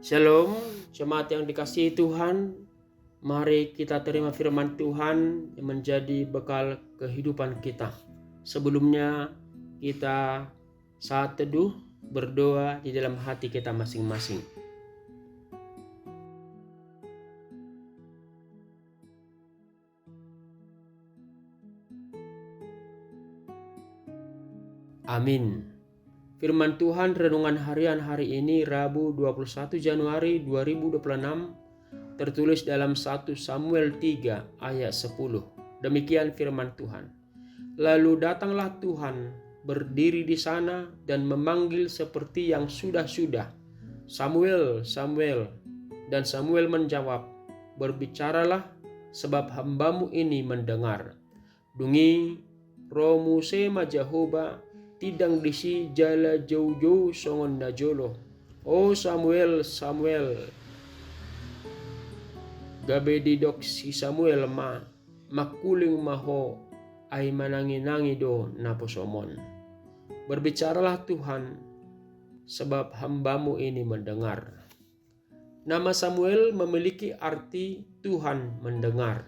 Shalom, jemaat yang dikasihi Tuhan. Mari kita terima firman Tuhan yang menjadi bekal kehidupan kita. Sebelumnya kita saat teduh berdoa di dalam hati kita masing-masing. Amin. Firman Tuhan renungan harian hari ini Rabu 21 Januari 2026 tertulis dalam 1 Samuel 3 ayat 10. Demikian firman Tuhan. Lalu datanglah Tuhan berdiri di sana dan memanggil seperti yang sudah-sudah, Samuel, Samuel. Dan Samuel menjawab, berbicaralah sebab hambamu ini mendengar. Dungi roh Muse majahoba tidang disi jala jauh-jauh songon najolo. Oh Samuel, Samuel. Gabe didok si Samuel makuling maho ay mananginangi do naposomon. Berbicaralah Tuhan sebab hambamu ini mendengar. Nama Samuel memiliki arti Tuhan mendengar.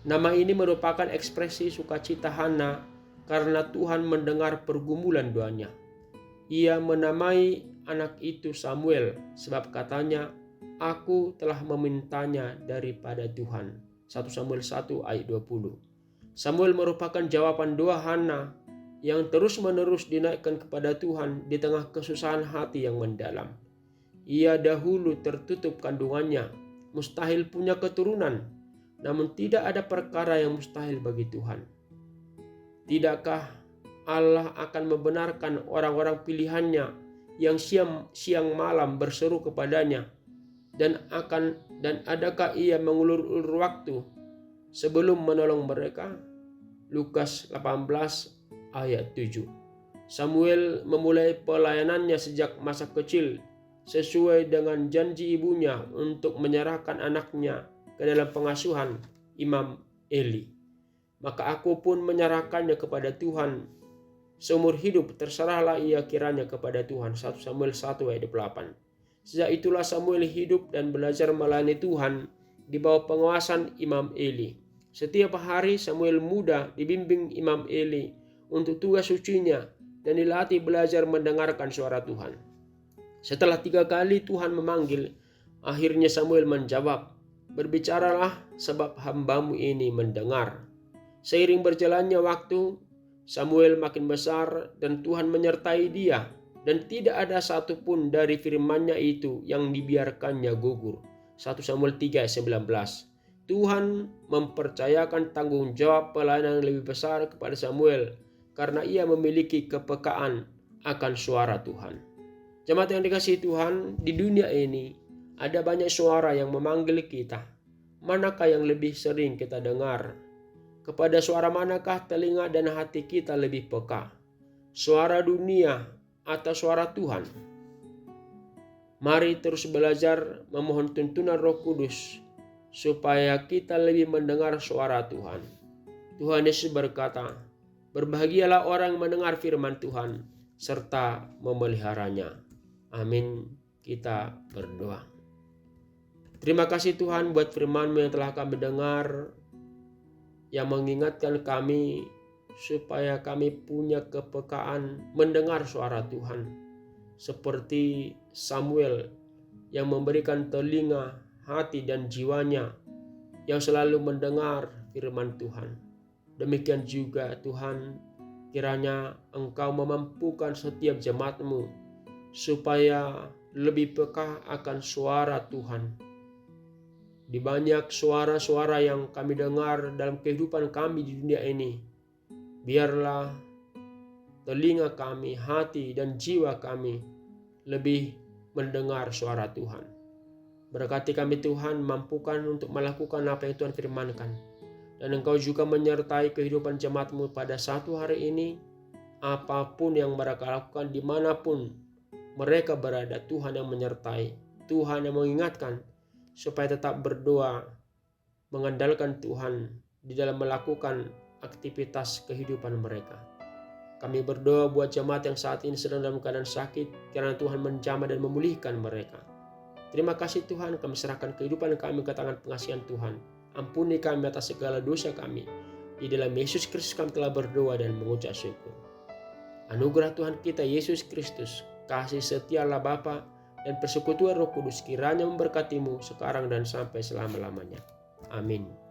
Nama ini merupakan ekspresi sukacita Hana karena Tuhan mendengar pergumulan doanya. Ia menamai anak itu Samuel sebab katanya, aku telah memintanya daripada Tuhan. 1 Samuel 1 ayat 20. Samuel merupakan jawaban doa Hana yang terus-menerus dinaikkan kepada Tuhan di tengah kesusahan hati yang mendalam. Ia dahulu tertutup kandungannya, mustahil punya keturunan, namun tidak ada perkara yang mustahil bagi Tuhan. Tidakkah Allah akan membenarkan orang-orang pilihannya yang siang malam berseru kepadanya, dan adakah ia mengulur-ulur waktu sebelum menolong mereka? Lukas 18 ayat 7. Samuel memulai pelayanannya sejak masa kecil sesuai dengan janji ibunya untuk menyerahkan anaknya ke dalam pengasuhan Imam Eli. Maka aku pun menyerahkannya kepada Tuhan. Seumur hidup terserahlah ia kiranya kepada Tuhan. 1 Samuel 1 ayat 8. Sejak itulah Samuel hidup dan belajar melayani Tuhan di bawah pengawasan Imam Eli. Setiap hari Samuel muda dibimbing Imam Eli untuk tugas sucinya dan dilatih belajar mendengarkan suara Tuhan. Setelah 3 kali Tuhan memanggil, akhirnya Samuel menjawab, berbicaralah sebab hambamu ini mendengar. Seiring berjalannya waktu, Samuel makin besar dan Tuhan menyertai dia, dan tidak ada satupun dari firman-Nya itu yang dibiarkannya gugur. 1 Samuel 3 ayat 19. Tuhan mempercayakan tanggung jawab pelayanan yang lebih besar kepada Samuel karena ia memiliki kepekaan akan suara Tuhan. Jemaat yang dikasihi Tuhan, di dunia ini ada banyak suara yang memanggil kita. Manakah yang lebih sering kita dengar? Kepada suara manakah telinga dan hati kita lebih peka? Suara dunia atau suara Tuhan? Mari terus belajar memohon tuntunan Roh Kudus supaya kita lebih mendengar suara Tuhan. Tuhan Yesus berkata, berbahagialah orang mendengar firman Tuhan serta memeliharanya. Amin. Kita berdoa. Terima kasih Tuhan buat firman-Mu yang telah kami dengar, yang mengingatkan kami supaya kami punya kepekaan mendengar suara Tuhan. Seperti Samuel yang memberikan telinga, hati dan jiwanya yang selalu mendengar firman Tuhan. Demikian juga Tuhan, kiranya Engkau memampukan setiap jemaat-Mu supaya lebih peka akan suara Tuhan. Di banyak suara-suara yang kami dengar dalam kehidupan kami di dunia ini, biarlah telinga kami, hati dan jiwa kami lebih mendengar suara Tuhan. Berkati kami Tuhan, mampukan untuk melakukan apa yang Tuhan firmankan. Dan Engkau juga menyertai kehidupan jemaat-Mu pada satu hari ini, apapun yang mereka lakukan, dimanapun mereka berada, Tuhan yang menyertai, Tuhan yang mengingatkan, supaya tetap berdoa, mengandalkan Tuhan di dalam melakukan aktivitas kehidupan mereka. Kami berdoa buat jemaat yang saat ini sedang dalam keadaan sakit, kiranya Tuhan menjamah dan memulihkan mereka. Terima kasih Tuhan, kami serahkan kehidupan kami ke tangan pengasihan Tuhan. Ampuni kami atas segala dosa kami. Di dalam Yesus Kristus kami telah berdoa dan mengucap syukur. Anugerah Tuhan kita Yesus Kristus, kasih setia Allah Bapa, dan persekutuan Roh Kudus kiranya memberkatimu sekarang dan sampai selama-lamanya. Amin.